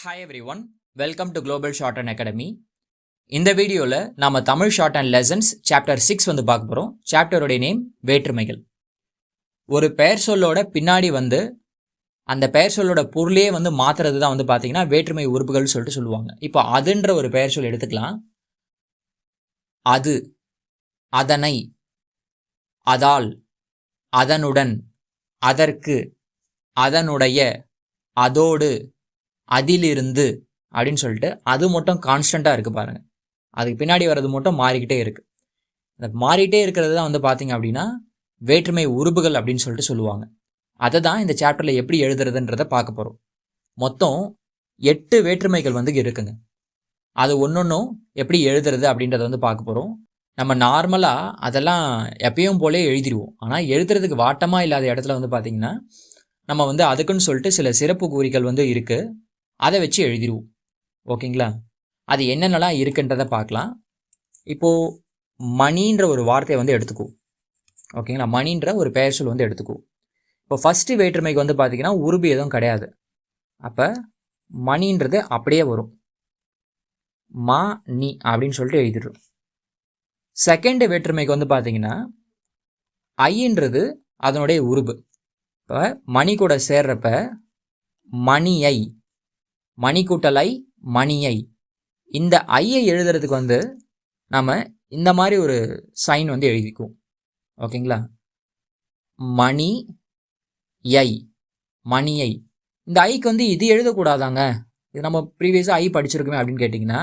Hi everyone, welcome to Global Shorthand Academy. இந்த வீடியோவில் நாம் தமிழ் ஷார்ட் லெசன்ஸ் சாப்டர் 6 வந்து பார்க்க போகிறோம். சாப்டருடைய நேம் வேற்றுமைகள். ஒரு பெயர் சொல்லோட பின்னாடி வந்து அந்த பெயர் சொல்லோட பொருளே வந்து மாற்றுறது தான் வந்து பார்த்தீங்கன்னா வேற்றுமை உறுப்புகள் சொல்லிட்டு சொல்லுவாங்க. இப்போ அதுன்ற ஒரு பெயர் சொல் எடுத்துக்கலாம். அது, அதனை, அதால், அதனுடன், அதற்கு, அதனுடைய, அதோடு, அதிலிருந்து அப்படின்னு சொல்லிட்டு அது மட்டும் கான்ஸ்டண்ட்டாக இருக்குது பாருங்கள். அதுக்கு பின்னாடி வர்றது மட்டும் மாறிக்கிட்டே இருக்குது. அந்த மாறிட்டே இருக்கிறது தான் வந்து பார்த்தீங்க அப்படின்னா வேற்றுமை உறுப்புகள் அப்படின்னு சொல்லிட்டு சொல்லுவாங்க. அதை தான் இந்த சாப்டரில் எப்படி எழுதுறதுன்றதை பார்க்க போகிறோம். மொத்தம் 8 வேற்றுமைகள் வந்து இருக்குங்க. அது ஒன்றொன்றும் எப்படி எழுதுறது அப்படின்றத வந்து பார்க்க போகிறோம். நம்ம நார்மலாக அதெல்லாம் எப்பயும் போலே எழுதிடுவோம். ஆனால் எழுதுறதுக்கு வாட்டமாக இல்லாத இடத்துல வந்து பார்த்திங்கன்னா நம்ம வந்து அதுக்குன்னு சொல்லிட்டு சில சிறப்பு குறிகள் வந்து இருக்குது. அதை வச்சு எழுதிடுவோம். ஓகேங்களா? அது என்னென்னலாம் இருக்குன்றதை பார்க்கலாம். இப்போது மணின்ற ஒரு வார்த்தையை வந்து எடுத்துக்குவோம். ஓகேங்களா? மணின்ற ஒரு பெயர் சொல் வந்து எடுத்துக்குவோம். இப்போ ஃபஸ்ட்டு வேற்றுமைக்கு வந்து பார்த்திங்கன்னா உருபு எதுவும் கிடையாது. அப்போ மணின்றது அப்படியே வரும். மா நீ அப்படின்னு சொல்லிட்டு எழுதிடுறோம். செகண்ட் வேற்றுமைக்கு வந்து பார்த்திங்கன்னா ஐன்றது அதனுடைய உருபு. இப்போ மணி கூட சேர்றப்ப மணியை, மணி கூட்டலை மணியை, இந்த ஐயை எழுதுறதுக்கு வந்து நம்ம இந்த மாதிரி ஒரு சைன் வந்து எழுதிக்குவோம். ஓகேங்களா? மணி ஐ, மணியை. இந்த ஐக்கு வந்து இது எழுதக்கூடாதாங்க, இது நம்ம ப்ரீவியஸாக ஐ படிச்சிருக்குமே அப்படின்னு கேட்டிங்கன்னா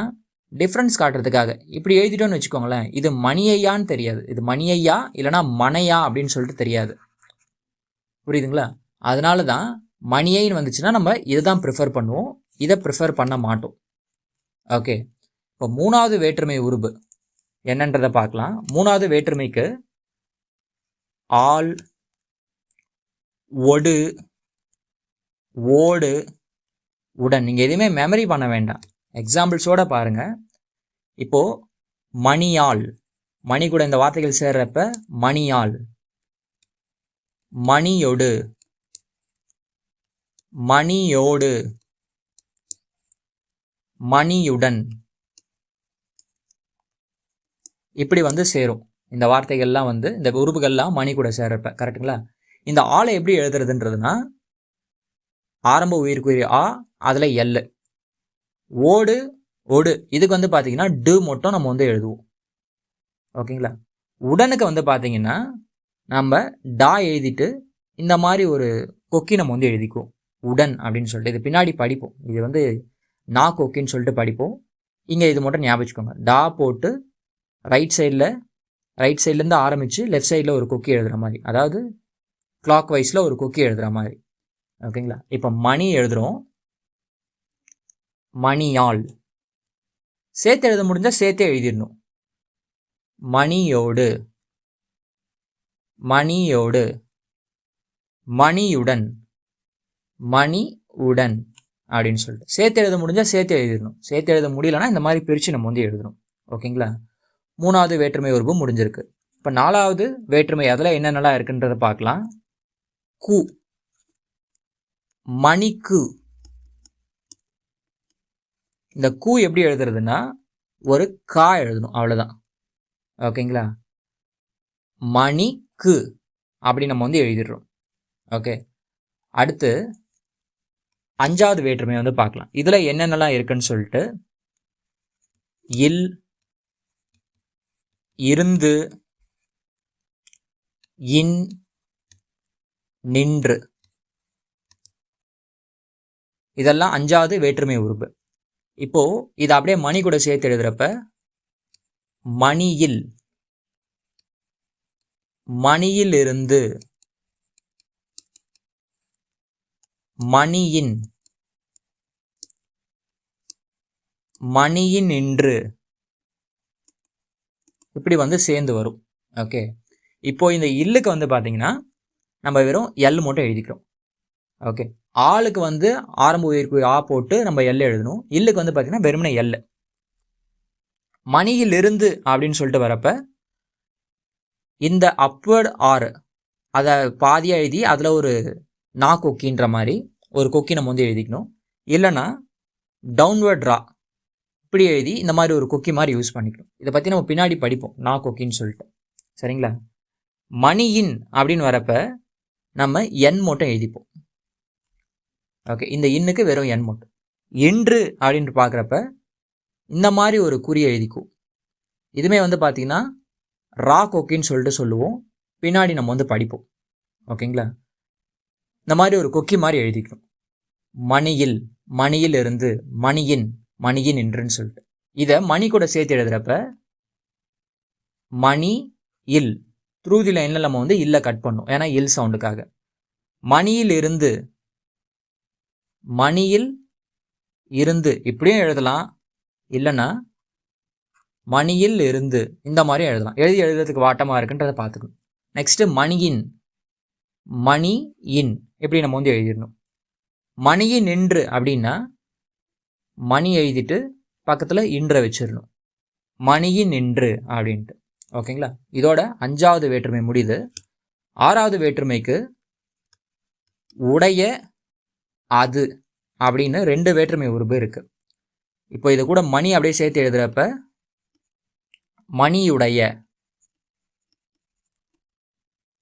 டிஃப்ரென்ஸ் காட்டுறதுக்காக இப்படி எழுதிட்டோன்னு வச்சுக்கோங்களேன். இது மணியையான்னு தெரியாது, இது மணியையா இல்லைனா மனையா அப்படின்னு சொல்லிட்டு தெரியாது. புரியுதுங்களா? அதனால தான் மணியைன்னு வந்துச்சுன்னா நம்ம இதை தான் ப்ரிஃபர் பண்ணுவோம், இதை ப்ரிஃபர் பண்ண மாட்டோம். ஓகே, இப்போ மூணாவது வேற்றுமை உருபு என்னன்றதை பார்க்கலாம். மூணாவது வேற்றுமைக்கு ஆல், ஒடு, ஓடு, உடன். நீங்கள் எதுவுமே மெமரி பண்ண வேண்டாம், எக்ஸாம்பிள்ஸோடு பாருங்கள். இப்போது மணியால், மணி கூட இந்த வார்த்தைகள் சேர்றப்ப மணியால், மணியொடு, மணியோடு, மணியுடன், இப்படி வந்து சேரும். இந்த வார்த்தைகள்லாம் வந்து இந்த உறுப்புகள்லாம் மணி கூட சேரப்ப. கரெக்டுங்களா? இந்த ஆளை எப்படி எழுதுறதுன்றதுன்னா ஆரம்ப உயிர்க்குரிய ஆ, அதில் எல், ஓடு, ஒடு, இதுக்கு வந்து பார்த்தீங்கன்னா டு மட்டும் நம்ம வந்து எழுதுவோம். ஓகேங்களா? உடனுக்கு வந்து பார்த்தீங்கன்னா நம்ம டா எழுதிட்டு இந்த மாதிரி ஒரு கொக்கி நம்ம வந்து எழுதிக்குவோம், உடன் அப்படின்னு சொல்லிட்டு. இது பின்னாடி படிப்போம், இது வந்து நா கொக்கின்னு சொல்லிட்டு படிப்போம். இங்கே இது மட்டும் ஞாபகம் வச்சுக்கோங்க. டா போட்டு ரைட் சைட்லேருந்து ஆரம்பித்து லெஃப்ட் சைடில் ஒரு கொக்கி எழுதுகிற மாதிரி, அதாவது கிளாக் வைஸில் ஒரு கொக்கி எழுதுகிற மாதிரி. ஓகேங்களா? இப்போ மணி எழுதுகிறோம், மணியால். சேர்த்து எழுத முடிஞ்சால் சேர்த்தே எழுதிடணும். மணியோடு, மணியோடு, மணியுடன், மணி உடன் அப்படின்னு சொல்லிட்டு சேர்த்து எழுத முடிஞ்சால் சேர்த்து எழுதிடணும். சேர்த்து எழுத முடியலன்னா இந்த மாதிரி பிரித்து நம்ம வந்து எழுதணும். ஓகேங்களா? மூணாவது வேற்றுமை உறுப்பு முடிஞ்சிருக்கு. இப்போ நாலாவது வேற்றுமை அதில் என்னென்னலாம் இருக்குன்றதை பார்க்கலாம். கு, மணிக்கு. இந்த கு எப்படி எழுதுறதுன்னா ஒரு கா எழுதணும், அவ்வளோதான். ஓகேங்களா? மணிக்கு அப்படி நம்ம வந்து எழுதிடுறோம். ஓகே, அடுத்து அஞ்சாவது வேற்றுமை வந்து பார்க்கலாம். இதில் என்னென்னலாம் இருக்குன்னு சொல்லிட்டு இல், இருந்து, இன், நின்று, இதெல்லாம் அஞ்சாவது வேற்றுமை உறுப்பு. இப்போ இதை அப்படியே மணி கூட சேர்த்து எழுதுறப்ப மணியில், மணியில் இருந்து, மணியின், மணியின் நின்று, இப்படி வந்து சேர்ந்து வரும். ஓகே, இப்போ இந்த இல்லுக்கு வந்து பார்த்தீங்கன்னா நம்ம வெறும் எல் மட்டும் எழுதிக்கிறோம். ஓகே, ஆளுக்கு வந்து ஆரம்ப உயிர்க்கு ஆ போட்டு நம்ம எல் எழுதணும். இல்லுக்கு வந்து பார்த்தீங்கன்னா வெறுமனே எல். மணியிலிருந்து அப்படின்னு சொல்லிட்டு வரப்ப இந்த அப்வர்ட் ஆர் அதை பாதியாக எழுதி அதில் ஒரு நா கொக்கின்ற மாதிரி ஒரு கொக்கி நம்ம வந்து எழுதிக்கணும். இல்லைன்னா டவுன்வர்ட் ரா இப்படி எழுதி இந்த மாதிரி ஒரு கொக்கி மாதிரி யூஸ் பண்ணிக்கணும். இதை பற்றி நம்ம பின்னாடி படிப்போம், நான் கொக்கின்னு சொல்லிட்டு. சரிங்களா? மணியின் அப்படின்னு வரப்ப நம்ம எண் மட்டும் எழுதிப்போம். ஓகே, இந்த இன்னுக்கு வெறும் எண் மட்டும். இன்று அப்படின்ட்டு பார்க்குறப்ப இந்த மாதிரி ஒரு குறி எழுதிக்கும். இதுவுமே வந்து பார்த்தீங்கன்னா ரா கொக்கின்னு சொல்லிட்டு சொல்லுவோம், பின்னாடி நம்ம வந்து படிப்போம். ஓகேங்களா? இந்த மாதிரி ஒரு கொக்கி மாதிரி எழுதிக்கணும். மணியில், மணியில் இருந்து, மணியின், மணியின் இன்றுன்னு சொல்லிட்டு. இதை மணி கூட சேர்த்து எழுதுறப்ப மணி இல், த்ரூ தி லைனில் நம்ம வந்து இல்ல கட் பண்ணும், ஏன்னா இல் சவுண்டுக்காக. மணியில் இருந்து, மணியில் இருந்து இப்படியும் எழுதலாம், இல்லைன்னா மணியில் இருந்து இந்த மாதிரி எழுதலாம். எழுதுறதுக்கு வாட்டமாக இருக்குன்றதை பார்த்துக்கணும். நெக்ஸ்ட்டு மணியின், மணி இன் எப்படி நம்ம வந்து எழுதிடணும். மணியின் நின்று அப்படின்னா மணி எழுதிட்டு பக்கத்தில் இன்றை வச்சிடணும், மணியின் நின்று அப்படின்ட்டு. ஓகேங்களா? இதோட 5வது வேற்றுமை முடியுது. 6வது வேற்றுமைக்கு உடைய அது அப்படின்னு 2 வேற்றுமை உருபு இருக்கு. இப்போ இது கூட மணி அப்படியே சேர்த்து எழுதுறப்ப மணியுடைய,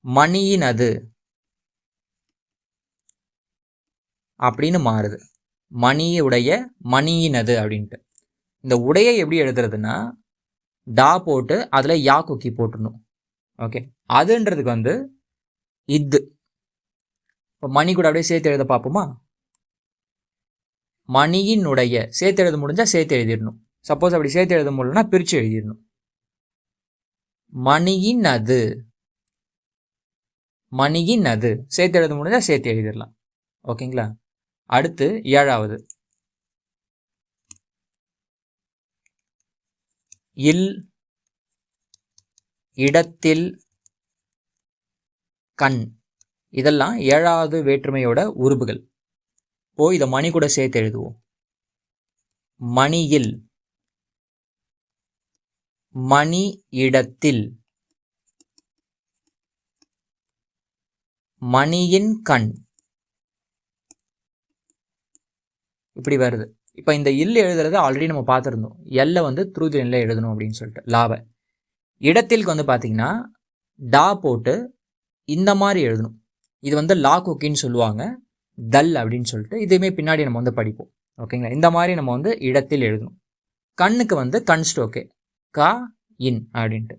மணியினது அப்படின்னு மாறுது. மணியுடைய, மணியினது அப்படின்ட்டு. இந்த உடைய எப்படி எழுதுறதுன்னா டா போட்டு அதில் யா கொக்கி போட்டுடணும். ஓகே, அதுன்றதுக்கு வந்து இது. இப்போ மணி கூட அப்படியே சேர்த்து எழுத பார்ப்போமா? மணியினுடைய சேர்த்து எழுத முடிஞ்சால் சேர்த்து எழுதிடணும். சப்போஸ் அப்படி சேர்த்து எழுத முடியலன்னா பிரித்து எழுதிடணும். மணியினது, மணியினது சேர்த்து எழுத முடிஞ்சால் சேர்த்து எழுதிடலாம். ஓகேங்களா? அடுத்து 7வது இல், இடத்தில், கண். இதெல்லாம் 7வது வேற்றுமையோட உருபுகள். இப்போ இதை மணி கூட சேர்த்து எழுதுவோம். மணியில், மணி இடத்தில், மணியின் கண் இப்படி வருது. இப்போ இந்த இல் எழுதுறது ஆல்ரெடி நம்ம பார்த்துருந்தோம். எல்லை வந்து த்ரூ தி லைனில் எழுதணும் அப்படின்னு சொல்லிட்டு. லாவை இடத்திற்கு வந்து பார்த்தீங்கன்னா டா போட்டு இந்த மாதிரி எழுதணும். இது வந்து லா கொக்கின்னு சொல்லுவாங்க, தல் அப்படின்னு சொல்லிட்டு. இதுவுமே பின்னாடி நம்ம வந்து படிப்போம். ஓகேங்களா? இந்த மாதிரி நம்ம வந்து இடத்தில் எழுதணும். கண்ணுக்கு வந்து கன்ஸ்ட். ஓகே, கா இன் அப்படின்ட்டு.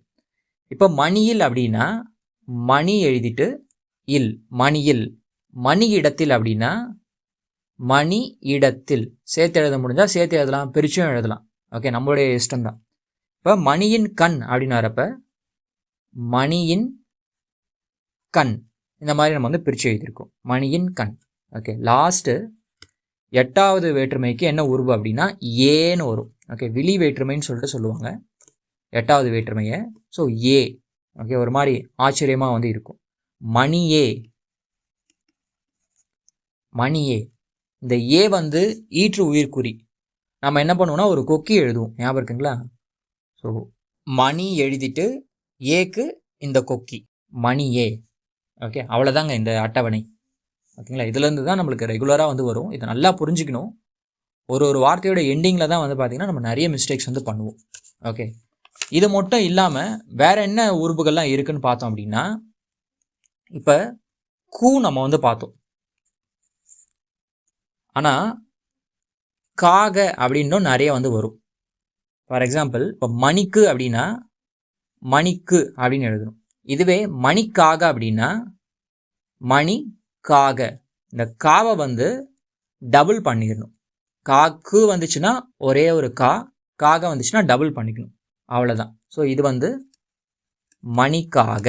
இப்போ மணியில் அப்படின்னா மணி எழுதிட்டு இல், மணியில். மணி இடத்தில் அப்படின்னா மணி இடத்தில் சேர்த்து எழுத முடிஞ்சால் சேர்த்து எழுதலாம், பிரிச்சும் எழுதலாம். ஓகே, நம்மளுடைய இஷ்டம்தான். இப்போ மணியின் கண் அப்படின்னு வரப்ப மணியின் கண் இந்த மாதிரி நம்ம வந்து பிரித்து எழுதியிருக்கோம், மணியின் கண். ஓகே, லாஸ்ட்டு 8வது வேற்றுமைக்கு என்ன உருவு அப்படின்னா ஏன்னு வரும். ஓகே, விழி வேற்றுமைன்னு சொல்லிட்டு சொல்லுவாங்க 8வது வேற்றுமையை. ஸோ ஏ. ஓகே, ஒரு மாதிரி ஆச்சரியமாக வந்து இருக்கும். மணியே, மணியே. இந்த ஏ வந்து ஈற்று உயிர்குறி. நம்ம என்ன பண்ணுவோம்னா ஒரு கொக்கி எழுதுவோம், ஞாபகம் இருக்குங்களா? ஸோ மணி எழுதிட்டு ஏக்கு இந்த கொக்கி, மணியே. ஓகே, அவ்வளோதாங்க இந்த அட்டவணை. ஓகேங்களா? இதுலேருந்து தான் நம்மளுக்கு ரெகுலராக வந்து வரும். இதை நல்லா புரிஞ்சுக்கணும். ஒரு வார்த்தையோட எண்டிங்கில் தான் வந்து பார்த்திங்கன்னா நம்ம நிறைய மிஸ்டேக்ஸ் வந்து பண்ணுவோம். ஓகே, இது மட்டும் இல்லாமல் வேறு என்ன உறுப்புகள்லாம் இருக்குதுன்னு பார்த்தோம் அப்படின்னா, இப்போ கூ நம்ம வந்து பார்த்தோம். ஆனால் காக அப்படின்னும் நிறைய வந்து வரும். ஃபார் எக்ஸாம்பிள் இப்போ மணிக்கு அப்படின்னா மணிக்கு அப்படின்னு எழுதணும். இதுவே மணிக்காக அப்படின்னா மணிக்காக. இந்த காவை வந்து டபுள் பண்ணிடணும். காக்கு வந்துச்சுன்னா ஒரே ஒரு கா, காக வந்துச்சுன்னா டபுள் பண்ணிக்கணும், அவ்வளோதான். ஸோ இது வந்து மணிக்காக.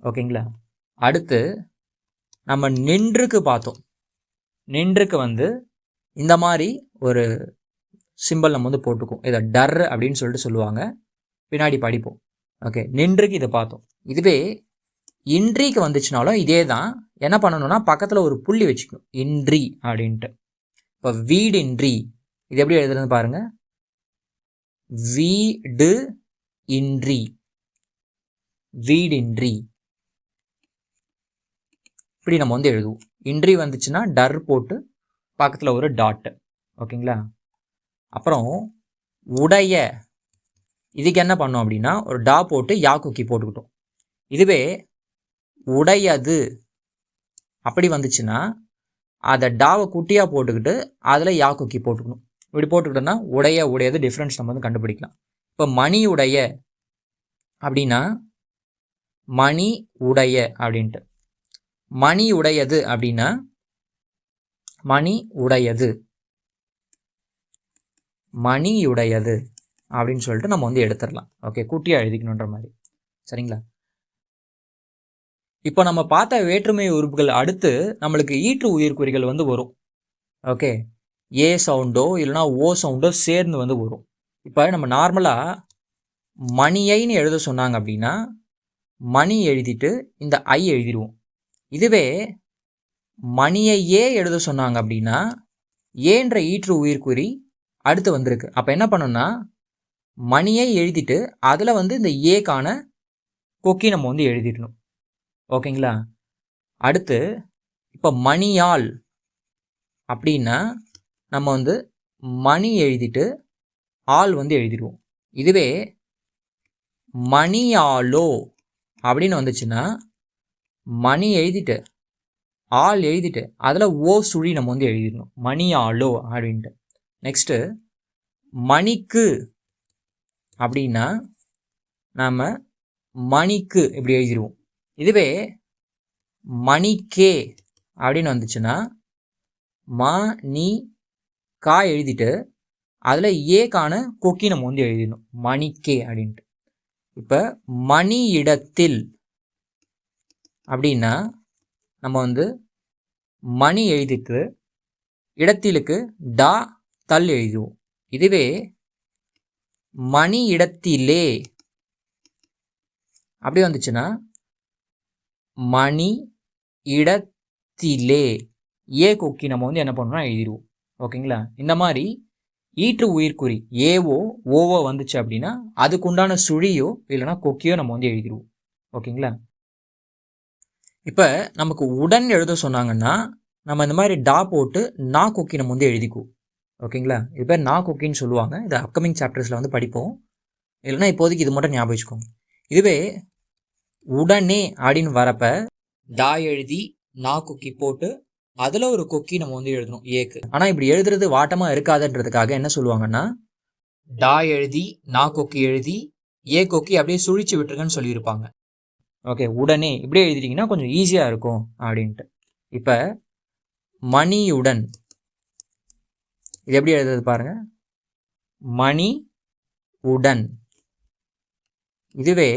ஓகேங்களா? அடுத்து நம்ம நின்றுக்கு பார்த்தோம். நின்றுக்கு வந்து இந்த மாதிரி ஒரு சிம்பிள் நம்ம வந்து போட்டுக்கும். இதை டர் அப்படின்னு சொல்லிட்டு சொல்லுவாங்க, பின்னாடி படிப்போம். ஓகே, நின்றுக்கு இதை பார்த்தோம். இதுவே இன்றிக்கு வந்துச்சுனாலும் இதே தான். என்ன பண்ணணும்னா பக்கத்தில் ஒரு புள்ளி வச்சுக்கணும், இன்றி அப்படின்ட்டு. இப்போ வீடின்றி இது எப்படி எழுதுறது பாருங்க, வீடு இன்றி, வீடின்றி இப்படி நம்ம வந்து எழுதுவோம். இன்றி வந்துச்சுன்னா டர் போட்டு பக்கத்தில் ஒரு டாட்டு. ஓகேங்களா? அப்புறம் உடைய, இதுக்கு என்ன பண்ணோம் அப்படின்னா ஒரு டா போட்டு யா கொக்கி போட்டுக்கிட்டோம். இதுவே உடையது அப்படி வந்துச்சுன்னா அதை டாவை குட்டியாக போட்டுக்கிட்டு அதில் யா கொக்கி போட்டுக்கணும். இப்படி போட்டுக்கிட்டோன்னா உடையது டிஃப்ரென்ஸ் நம்ம வந்து கண்டுபிடிக்கலாம். இப்போ மணி உடைய அப்படின்னா மணி உடைய அப்படின்ட்டு, மணி உடையது அப்படின்னா மணி உடையது, மணியுடையது அப்படின்னு சொல்லிட்டு நம்ம வந்து எடுத்துடலாம். ஓகே, குட்டியாக எழுதிக்கணுன்ற மாதிரி. சரிங்களா? இப்போ நம்ம பார்த்த வேற்றுமை உறுப்புகள் அடுத்து நம்மளுக்கு ஈற்று உயிர்க்குறிகள் வந்து வரும். ஓகே, ஏ சவுண்டோ இல்லைனா ஓ சவுண்டோ சேர்ந்து வந்து வரும். இப்போ நம்ம நார்மலாக மணியைன்னு எழுத சொன்னாங்க அப்படின்னா மணி எழுதிட்டு இந்த ஐ எழுதிடுவோம். இதுவே மணியையே எழுத சொன்னாங்க அப்படின்னா ஏன்ற ஈற்று உயிர்க்குறி அடுத்து வந்திருக்கு. அப்போ என்ன பண்ணோம்னா மணியை எழுதிட்டு அதில் வந்து இந்த ஏக்கான கொக்கி நம்ம வந்து எழுதிடணும். ஓகேங்களா? அடுத்து இப்போ மணியால் அப்படின்னா நம்ம வந்து மணி எழுதிட்டு ஆள் வந்து எழுதிடுவோம். இதுவே மணியாலோ அப்படின்னு வந்துச்சுன்னா மணி எழுதிட்டு ஆள் எழுதிட்டு அதில் ஓ சுழி நம்ம வந்து எழுதிடணும், மணியாலோ அப்படின்ட்டு. நெக்ஸ்ட்டு மணிக்கு அப்படின்னா நாம் மணிக்கு இப்படி எழுதிடுவோம். இதுவே மணிக்கே அப்படின்னு வந்துச்சுன்னா மணி கா எழுதிட்டு அதில் ஏக்கான கொக்கி நம்ம வந்து எழுதிடணும், மணிக்கே அப்படின்ட்டு. இப்போ மணி இடத்தில் அப்படின்னா நம்ம வந்து மணி எழுதிட்டு இடத்திலுக்கு டா தல் எழுதுவோம். இதுவே மணி இடத்திலே அப்படி வந்துச்சுன்னா மணி இடத்திலே ஏ கொக்கி நம்ம வந்து என்ன பண்ணணும்னா எழுதிடுவோம். ஓகேங்களா? இந்த மாதிரி ஈற்று உயிர்க்குறி ஏவோ ஓவோ வந்துச்சு அப்படின்னா அதுக்குண்டான சுழியோ இல்லைனா கொக்கியோ நம்ம வந்து எழுதிடுவோம். ஓகேங்களா? இப்போ நமக்கு உடன் எழுத சொன்னாங்கன்னா நம்ம இந்த மாதிரி டா போட்டு நா கொக்கி நம்ம வந்து எழுதிக்குவோம். ஓகேங்களா? இது பேர் நா கொக்கின்னு சொல்லுவாங்க. இது அப்கமிங் சாப்டர்ஸில் வந்து படிப்போம். இல்லைனா இப்போதைக்கு இது மட்டும் ஞாபகம் வச்சுக்கோங்க. இதுவே உடனே அப்படின்னு வரப்ப டா எழுதி நா கொக்கி போட்டு அதில் ஒரு கொக்கி நம்ம வந்து எழுதணும் ஏக்கு. ஆனால் இப்படி எழுதுறது வாட்டமாக இருக்காதுன்றதுக்காக என்ன சொல்லுவாங்கன்னா டா எழுதி நா கொக்கி எழுதி ஏ கொக்கி அப்படியே சுழிச்சு விட்டுருங்கன்னு சொல்லியிருப்பாங்க. ஓகே, உடனே இப்படியே எழுதிட்டிங்கன்னா கொஞ்சம் ஈஸியாக இருக்கும் அப்படின்ட்டு. இப்போ மணியுடன் இது எப்படி எழுதுறது பாருங்க, மணி உடன். இதுவே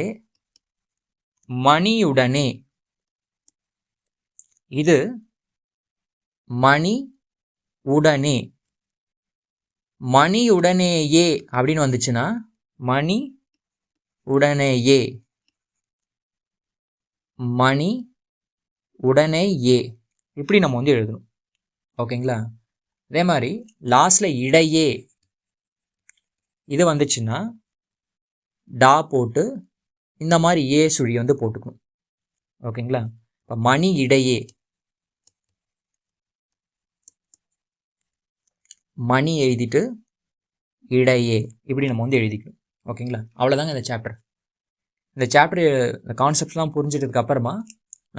மணியுடனே, இது மணி உடனே. மணியுடனேயே அப்படின்னு வந்துச்சுன்னா மணி உடனேயே, மணி உடனே ஏ, இப்படி நம்ம வந்து எழுதணும். ஓகேங்களா? அதே மாதிரி லாஸ்டில் இடையே இது வந்துச்சுன்னா டா போட்டு இந்த மாதிரி ஏ சுழி வந்து போட்டுக்கணும். ஓகேங்களா? இப்போ மணி இடையே, மணி எழுதிட்டு இடையே இப்படி நம்ம வந்து எழுதிக்கணும். ஓகேங்களா? அவ்வளோதாங்க இந்த சாப்டர். இந்த சாப்டர் இந்த கான்செப்ட்லாம் புரிஞ்சிட்டதுக்கு அப்புறமா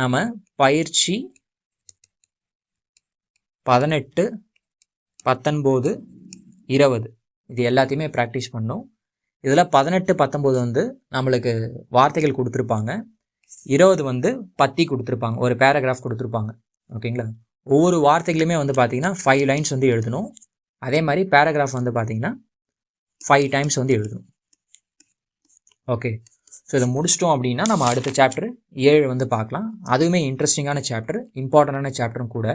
நாம் பயிற்சி 18, 19, 20 இது எல்லாத்தையுமே ப்ராக்டிஸ் பண்ணோம். இதில் 18, 19 வந்து நம்மளுக்கு வார்த்தைகள் கொடுத்துருப்பாங்க, 20 வந்து பத்தி கொடுத்துருப்பாங்க, ஒரு பேராகிராஃப் கொடுத்துருப்பாங்க. ஓகேங்களா? ஒவ்வொரு வார்த்தைகளுமே வந்து பார்த்திங்கன்னா 5 லைன்ஸ் வந்து எழுதணும். அதே மாதிரி பேராகிராஃப் வந்து பார்த்திங்கன்னா 5 டைம்ஸ் வந்து எழுதணும். ஓகே, ஸோ இதை முடிச்சிட்டோம் அப்படின்னா நம்ம அடுத்த சாப்டர் 7 வந்து பார்க்கலாம். அதுவுமே இன்ட்ரெஸ்டிங்கான சாப்டர், இம்பார்ட்டண்டான சாப்டரும் கூட.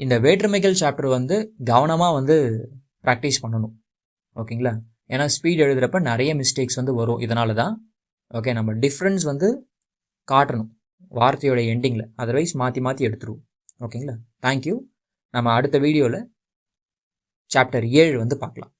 இந்த வேற்றுமைகள் சாப்டர் வந்து கவனமாக வந்து ப்ராக்டிஸ் பண்ணணும். ஓகேங்களா? ஏன்னா ஸ்பீட் எழுதுகிறப்ப நிறைய மிஸ்டேக்ஸ் வந்து வரும். இதனால தான் ஓகே நம்ம டிஃப்ரென்ஸ் வந்து காட்டணும் வார்த்தையோட எண்டிங்கில், அதர்வைஸ் மாற்றி மாற்றி எடுத்துருவோம். ஓகேங்களா? தேங்க்யூ. நம்ம அடுத்த வீடியோவில் சாப்டர் 7 வந்து பார்க்கலாம்.